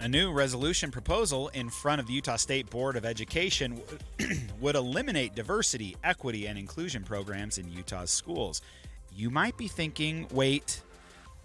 A new resolution proposal in front of the Utah State Board of Education would eliminate diversity, equity, and inclusion programs in Utah's schools. You might be thinking, wait,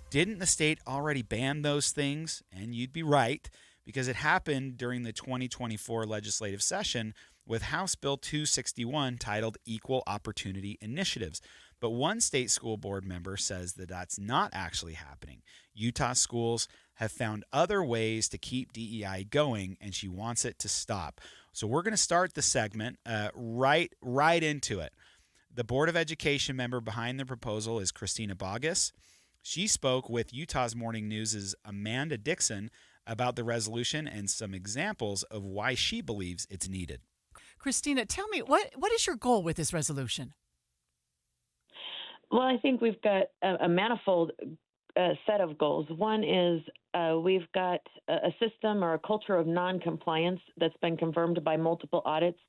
didn't the state already ban those things? And you'd be right, because it happened during the 2024 legislative session with House Bill 261 titled Equal Opportunity Initiatives. But one state school board member says that that's not actually happening. Utah schools have found other ways to keep DEI going, and she wants it to stop. So we're going to start the segment right into it. The Board of Education member behind the proposal is Christina Bogus. She spoke with Utah's Morning News' Amanda Dixon about the resolution and some examples of why she believes it's needed. Christina, tell me, what is your goal with this resolution? Well, I think we've got a manifold set of goals. One is we've got a system or a culture of non-compliance that's been confirmed by multiple audits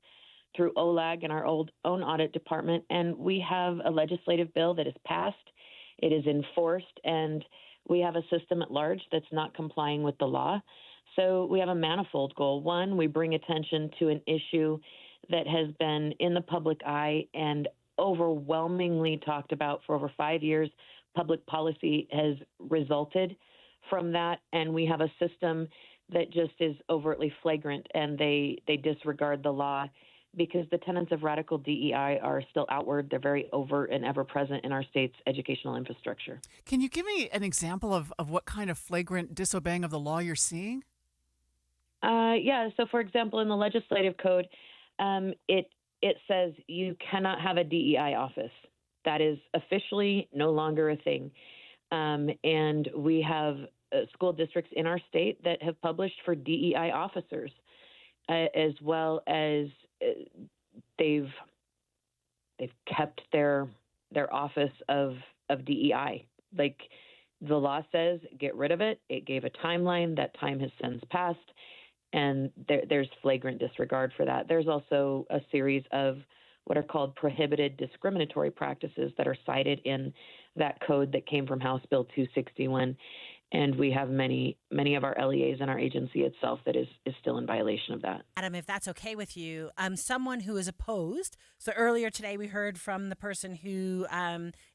through OLAG and our own audit department. And we have a legislative bill that is passed. It is enforced, and we have a system at large that's not complying with the law. So we have a manifold goal. One, we bring attention to an issue that has been in the public eye and overwhelmingly talked about for over 5 years. Public policy has resulted from that, and we have a system that just is overtly flagrant, and they disregard the law because the tenets of radical DEI are still outward. They're very overt and ever present in our state's educational infrastructure. Can you give me an example of what kind of flagrant disobeying of the law you're seeing? Yeah. So, for example, in the legislative code, it says you cannot have a DEI office. That is officially no longer a thing. And we have school districts in our state that have published for DEI officers, as well as they've kept their office of DEI. Like the law says, get rid of it. It gave a timeline. That time has since passed. And there's flagrant disregard for that. There's also a series of what are called prohibited discriminatory practices that are cited in that code that came from House Bill 261. And we have many of our LEAs in our agency itself that is still in violation of that. Adam, if that's okay with you, someone who is opposed. So earlier today, we heard from the person who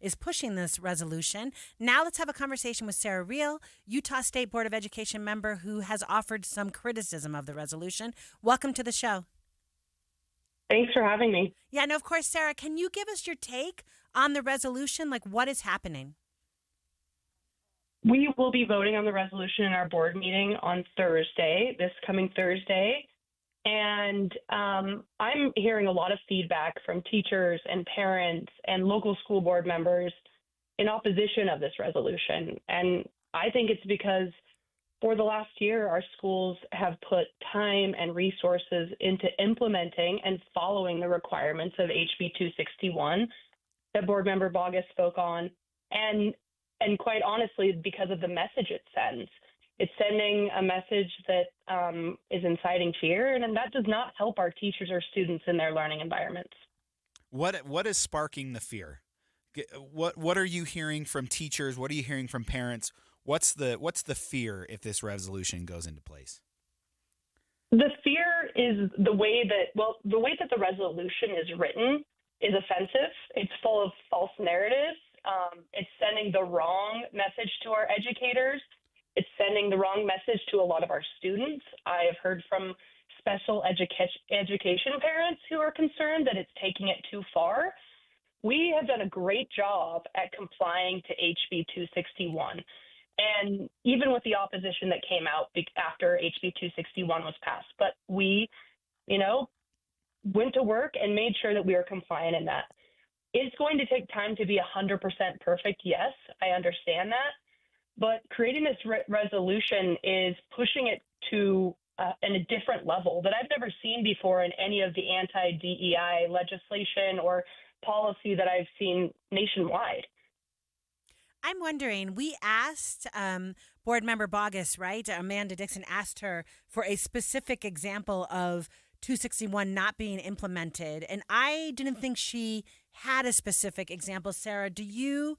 is pushing this resolution. Now let's have a conversation with Sarah Reel, Utah State Board of Education member who has offered some criticism of the resolution. Welcome to the show. Thanks for having me. Yeah, no, of course, Sarah, can you give us your take on the resolution? Like, what is happening? We will be voting on the resolution in our board meeting on Thursday, this coming Thursday. And I'm hearing a lot of feedback from teachers and parents and local school board members in opposition of this resolution. And I think it's because for the last year, our schools have put time and resources into implementing and following the requirements of HB 261 that board member Bogus spoke on. And quite honestly, because of the message it sends. It's sending a message that is inciting fear, and that does not help our teachers or students in their learning environments. What is sparking the fear? What are you hearing from teachers? What are you hearing from parents? What's the fear if this resolution goes into place? The fear is the way that the resolution is written is offensive. It's full of false narratives. It's sending the wrong message to our educators. It's sending the wrong message to a lot of our students. I have heard from special education parents who are concerned that it's taking it too far. We have done a great job at complying to HB 261. And even with the opposition that came out after HB 261 was passed. But we, went to work and made sure that we are compliant in that. It's going to take time to be 100% perfect. Yes, I understand that. But creating this resolution is pushing it to in a different level that I've never seen before in any of the anti-DEI legislation or policy that I've seen nationwide. I'm wondering, we asked board member Bogus, right? Amanda Dixon asked her for a specific example of 261 not being implemented. And I didn't think she had a specific example. Sarah, do you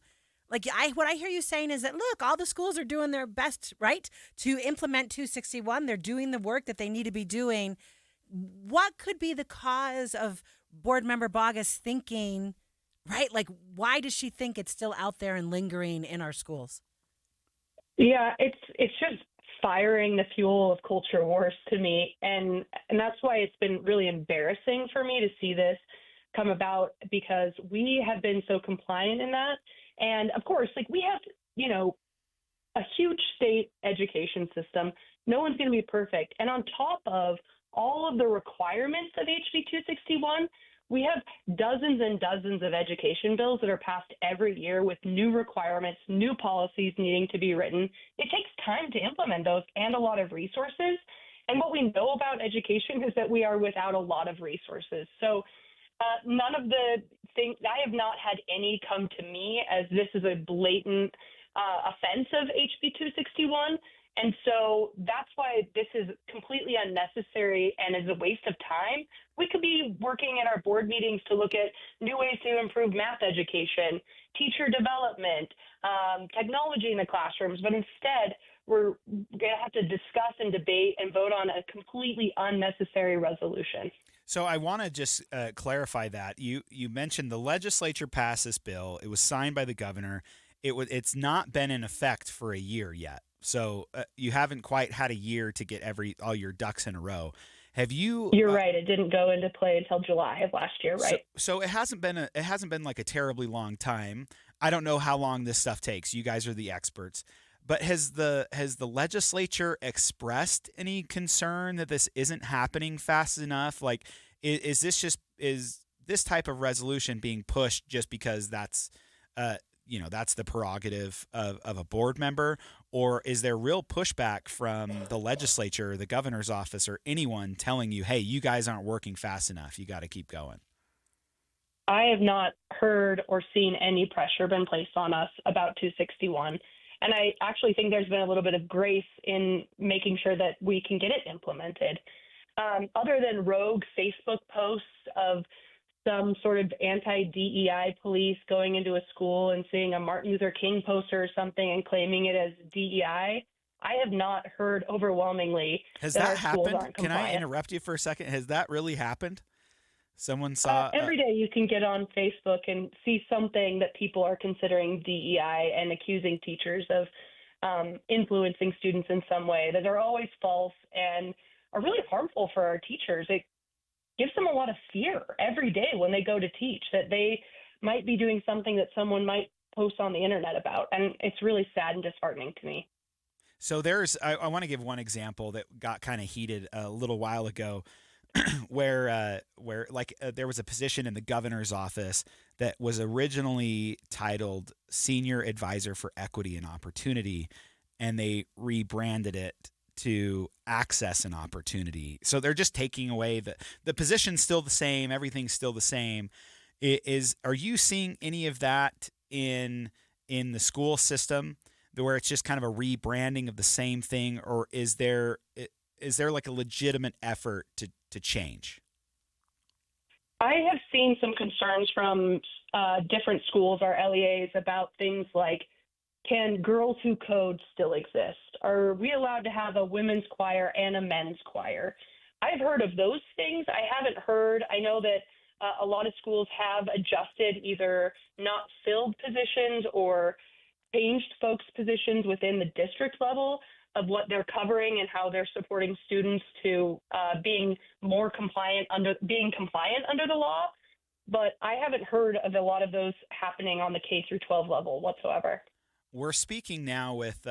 Like what I hear you saying is that, look, all the schools are doing their best, right, to implement 261. They're doing the work that they need to be doing. What could be the cause of board member Bogus thinking, right? Like, why does she think it's still out there and lingering in our schools? Yeah, it's just firing the fuel of culture wars to me, and that's why it's been really embarrassing for me to see this come about, because we have been so compliant in that. And of course, like, we have, a huge state education system. No one's going to be perfect. And on top of all of the requirements of HB 261, we have dozens and dozens of education bills that are passed every year with new requirements, new policies needing to be written. It takes time to implement those and a lot of resources. And what we know about education is that we are without a lot of resources. So none of the things, I have not had any come to me as this is a blatant offense of HB 261. And so that's why this is completely unnecessary and is a waste of time. We could be working in our board meetings to look at new ways to improve math education, teacher development, technology in the classrooms, but instead we're going to have to discuss and debate and vote on a completely unnecessary resolution. So I want to just clarify that. You mentioned the legislature passed this bill. It was signed by the governor. It's not been in effect for a year yet. So you haven't quite had a year to get all your ducks in a row. Have you? You're right. It didn't go into play until July of last year, right? So it hasn't been like a terribly long time. I don't know how long this stuff takes. You guys are the experts. But has the legislature expressed any concern that this isn't happening fast enough? Like, is this type of resolution being pushed just because that's the prerogative of a board member, or is there real pushback from the legislature, the governor's office, or anyone telling you, hey, you guys aren't working fast enough, you got to keep going? I have not heard or seen any pressure been placed on us about 261. And I actually think there's been a little bit of grace in making sure that we can get it implemented. Other than rogue Facebook posts of some sort of anti-DEI police going into a school and seeing a Martin Luther King poster or something and claiming it as DEI, I have not heard overwhelmingly that our schools aren't compliant. Can I interrupt you for a second? Has that really happened? Someone saw every day you can get on Facebook and see something that people are considering DEI and accusing teachers of influencing students in some way that are always false and are really harmful for our teachers. It gives them a lot of fear every day when they go to teach that they might be doing something that someone might post on the internet about. And it's really sad and disheartening to me. So I want to give one example that got kind of heated a little while ago. where there was a position in the governor's office that was originally titled Senior Advisor for Equity and Opportunity, and they rebranded it to Access and Opportunity. So they're just taking away the position's still the same, everything's still the same. Are you seeing any of that in the school system, where it's just kind of a rebranding of the same thing, or is there like a legitimate effort to change? I have seen some concerns from different schools, our LEAs, about things like, can Girls Who Code still exist? Are we allowed to have a women's choir and a men's choir? I've heard of those things. I haven't heard. I know that a lot of schools have adjusted either not filled positions or changed folks' positions within the district level of what they're covering and how they're supporting students to being compliant under the law. But I haven't heard of a lot of those happening on the K through 12 level whatsoever. We're speaking now with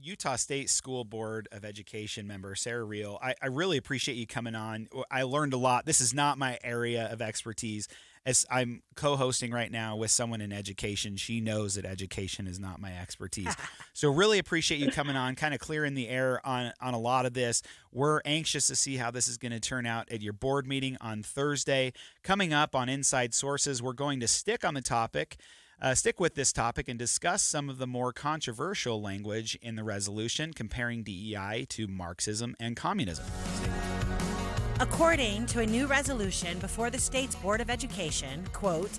Utah State School Board of Education member Sarah Reel. I really appreciate you coming on. I learned a lot. This is not my area of expertise. As I'm co-hosting right now with someone in education, she knows that education is not my expertise. So really appreciate you coming on, kind of clearing the air on a lot of this. We're anxious to see how this is going to turn out at your board meeting on Thursday. Coming up on Inside Sources, we're going to stick with this topic and discuss some of the more controversial language in the resolution comparing DEI to Marxism and communism. According to a new resolution before the state's Board of Education, quote,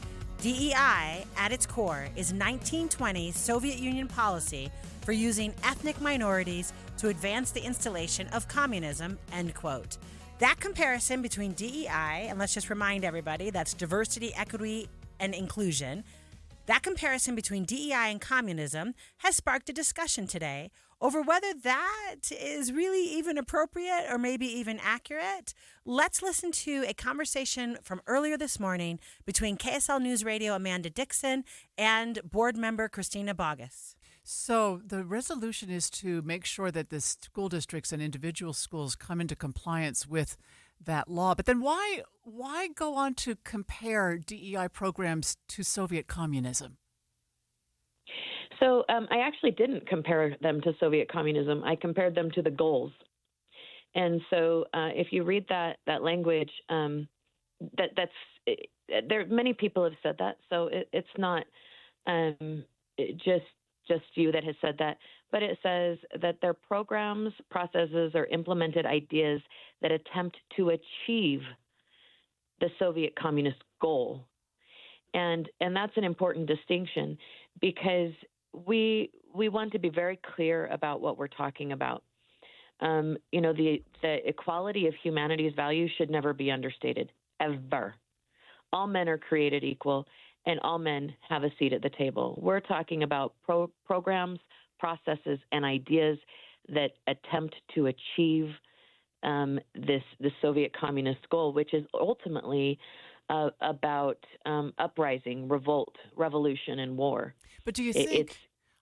DEI, at its core, is 1920s Soviet Union policy for using ethnic minorities to advance the installation of communism, end quote. That comparison between DEI, and let's just remind everybody, that's diversity, equity, and inclusion. That comparison between DEI and communism has sparked a discussion today over whether that is really even appropriate or maybe even accurate. Let's listen to a conversation from earlier this morning between KSL News Radio Amanda Dixon and board member Christina Bogus. So the resolution is to make sure that the school districts and individual schools come into compliance with that law. But then why go on to compare DEI programs to Soviet communism? So I actually didn't compare them to Soviet communism. I compared them to the goals. And so if you read that language, that's there. Many people have said that, so it's not just you that has said that, but it says that their programs, processes, or implemented ideas that attempt to achieve the Soviet communist goal. And that's an important distinction because we want to be very clear about what we're talking about. The equality of humanity's values should never be understated, ever. All men are created equal, and all men have a seat at the table. We're talking about programs, processes, and ideas that attempt to achieve the Soviet communist goal, which is ultimately about uprising, revolt, revolution, and war. But do you think?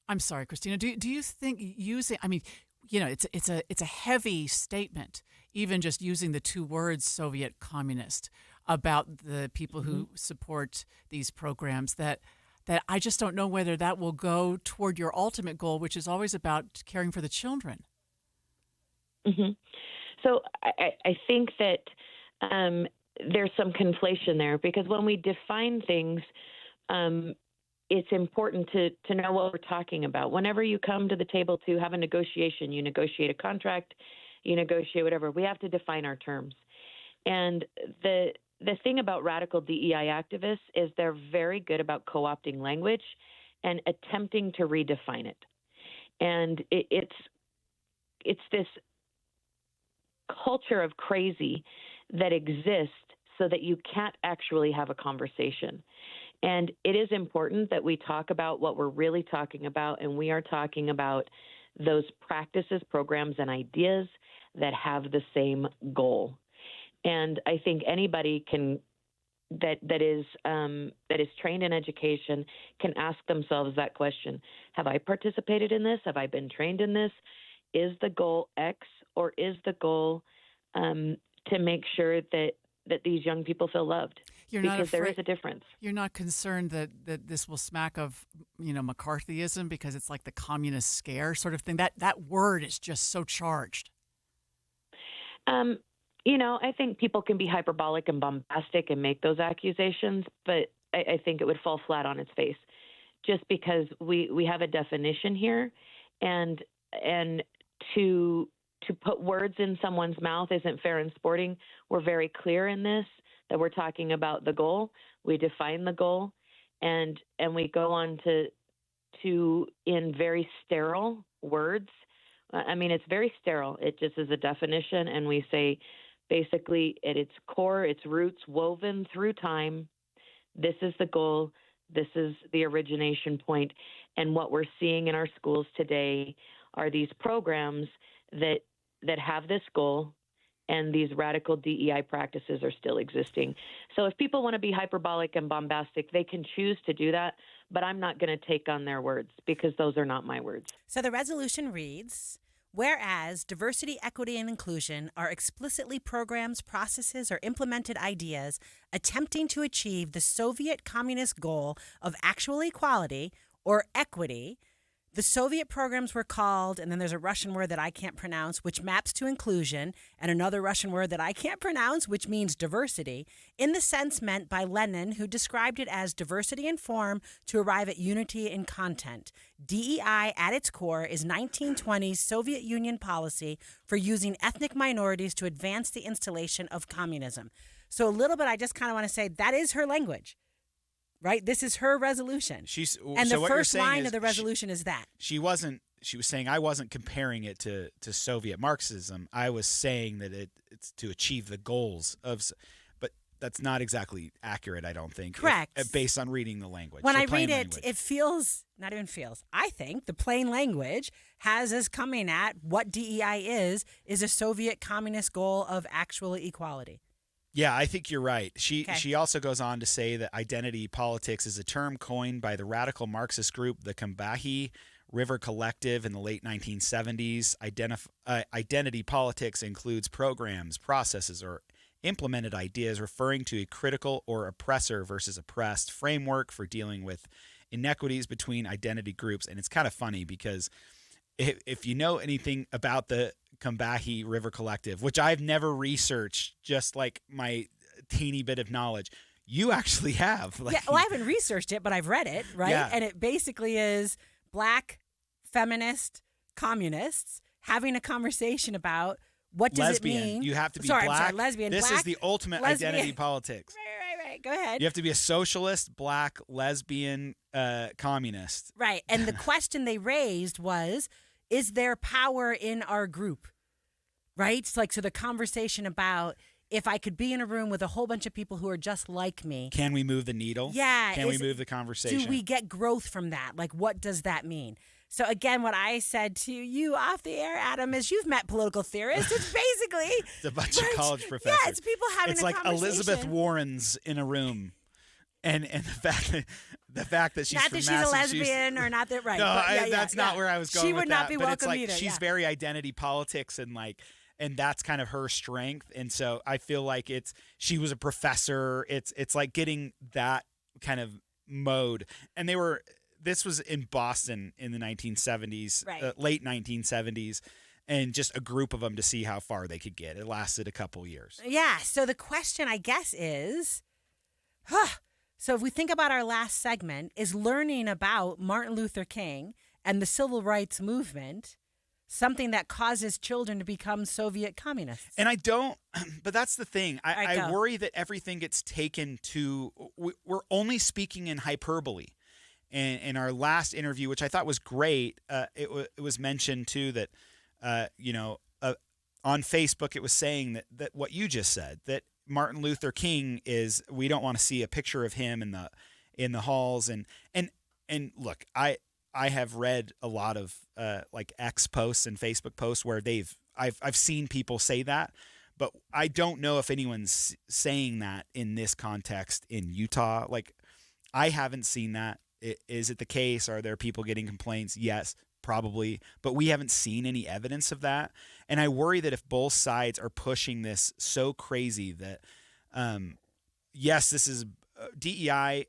I'm sorry, Christina. Do you think using? I mean, it's a heavy statement, even just using the two words Soviet communist about the people who support these programs. That I just don't know whether that will go toward your ultimate goal, which is always about caring for the children. Mm-hmm. So I think that there's some conflation there because when we define things, it's important to know what we're talking about. Whenever you come to the table to have a negotiation, you negotiate a contract, you negotiate whatever, we have to define our terms. And the thing about radical DEI activists is they're very good about co-opting language and attempting to redefine it. And it's this culture of crazy that exists so that you can't actually have a conversation. And it is important that we talk about what we're really talking about, and we are talking about those practices, programs, and ideas that have the same goal. And I think anybody that is trained in education can ask themselves that question: have I participated in this? Have I been trained in this? Is the goal X, or is the goal to make sure that these young people feel loved? Because there is a difference. You're not concerned that this will smack of McCarthyism because it's like the communist scare sort of thing. That word is just so charged. I think people can be hyperbolic and bombastic and make those accusations, but I think it would fall flat on its face just because we have a definition here, and to put words in someone's mouth isn't fair in sporting. We're very clear in this that we're talking about the goal. We define the goal, and we go on to in very sterile words. I mean, it's very sterile. It just is a definition, and we say basically at its core, its roots woven through time. This is the goal. This is the origination point. And what we're seeing in our schools today are these programs that have this goal, and these radical DEI practices are still existing. So if people want to be hyperbolic and bombastic, they can choose to do that, but I'm not going to take on their words because those are not my words. So the resolution reads, whereas diversity, equity, and inclusion are explicitly programs, processes, or implemented ideas attempting to achieve the Soviet communist goal of actual equality or equity, the Soviet programs were called, and then there's a Russian word that I can't pronounce, which maps to inclusion, and another Russian word that I can't pronounce, which means diversity, in the sense meant by Lenin, who described it as diversity in form to arrive at unity in content. DEI, at its core, is 1920s Soviet Union policy for using ethnic minorities to advance the installation of communism. So a little bit, I just kind of want to say that is her language. right? This is her resolution. And the what you're first saying line is of the resolution is that. she was saying I wasn't comparing it to Soviet Marxism. I was saying that it's to achieve the goals of, but that's not exactly accurate, I don't think. Correct. Based on reading the language. When the I plain read language. it feels, not even feels, I think the plain language has us coming at what DEI is a Soviet communist goal of actual equality. Yeah, I think you're right. Okay. She also goes on to say that identity politics is a term coined by the radical Marxist group, the Combahee River Collective, in the late 1970s. Identity politics includes programs, processes, or implemented ideas referring to a critical or oppressor versus oppressed framework for dealing with inequities between identity groups. And it's kind of funny because if you know anything about the Combahee River Collective, which I've never researched, just like my teeny bit of knowledge, you actually have. Yeah, well, I haven't researched it, but I've read it, right? Yeah. And it basically is Black feminist communists having a conversation about what does lesbian. it mean. You have to be Sorry, black. I'm sorry, lesbian. This black, is the ultimate lesbian. identity politics. Right. Go ahead. You have to be a socialist, black, lesbian, communist. Right. And the question they raised was, is there power in our group? Right? So the conversation about if I could be in a room with a whole bunch of people who are just like me. Can we move the needle? Yeah. Can we move the conversation? Do we get growth from that? What does that mean? So again, what I said to you off the air, Adam, is you've met political theorists. It's basically it's a bunch of college professors. Yeah, it's people having it's a like conversation. Elizabeth Warren's in a room. And the fact that she's not from that she's a Massachusetts- lesbian or not that right. No, but that's not where I was going. She with would not that, be but welcome it's like either. she's very identity politics and that's kind of her strength. And so I feel like she was a professor. It's like getting that kind of mode. And this was in Boston in the 1970s, right. Late 1970s. And just a group of them to see how far they could get. It lasted a couple years. Yeah. So the question, I guess, is, so if we think about our last segment, is learning about Martin Luther King and the civil rights movement something that causes children to become Soviet communists? And I don't, but that's the thing. I go. worry that everything gets taken to, we're only speaking in hyperbole. And in our last interview, which I thought was great, it was mentioned too that, on Facebook, it was saying that what you just said, that Martin Luther King we don't want to see a picture of him in the halls. And look, I have read a lot of X posts and Facebook posts where I've seen people say that, but I don't know if anyone's saying that in this context in Utah. I haven't seen that. Is it the case? Are there people getting complaints? Yes, probably, but we haven't seen any evidence of that. And I worry that if both sides are pushing this so crazy that, yes, this is DEI.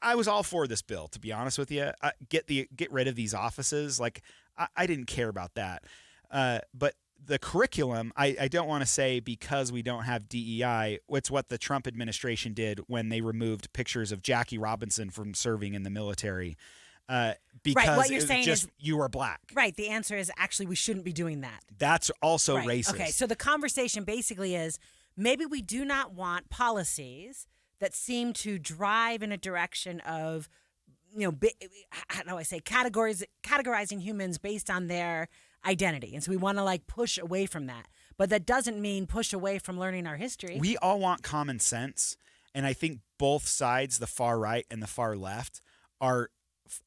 I was all for this bill, to be honest with you. Get rid of these offices. I didn't care about that. But the curriculum, I don't want to say because we don't have DEI. It's what the Trump administration did when they removed pictures of Jackie Robinson from serving in the military. Because right, what you're saying just is, you are black. Right. The answer is actually we shouldn't be doing that. That's also right. racist. Okay. So the conversation basically is maybe we do not want policies that seem to drive in a direction of, how do I say, categorizing humans based on their identity. And so we want to push away from that. But that doesn't mean push away from learning our history. We all want common sense. And I think both sides, the far right and the far left, are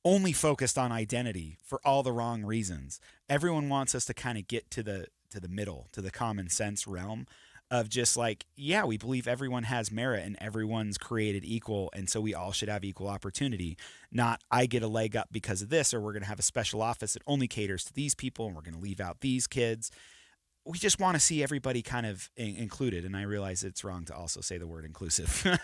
only focused on identity for all the wrong reasons. Everyone wants us to kind of get to the middle, to the common sense realm of just we believe everyone has merit and everyone's created equal, and so we all should have equal opportunity. Not I get a leg up because of this, or we're going to have a special office that only caters to these people and we're going to leave out these kids. We just want to see everybody kind of included, and I realize it's wrong to also say the word inclusive. Yeah,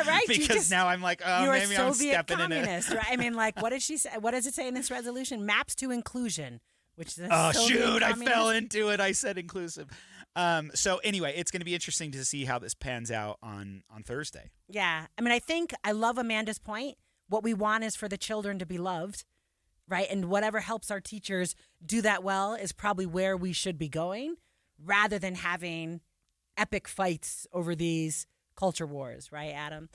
right. Because now I'm maybe I'm stepping communist, in it. Right? I mean, what did she say? What does it say in this resolution? Maps to inclusion, which is shoot, I fell into it. I said inclusive. So anyway, it's going to be interesting to see how this pans out on Thursday. Yeah, I mean, I love Amanda's point. What we want is for the children to be loved, right? And whatever helps our teachers do that well is probably where we should be going, rather than having epic fights over these culture wars, right, Adam?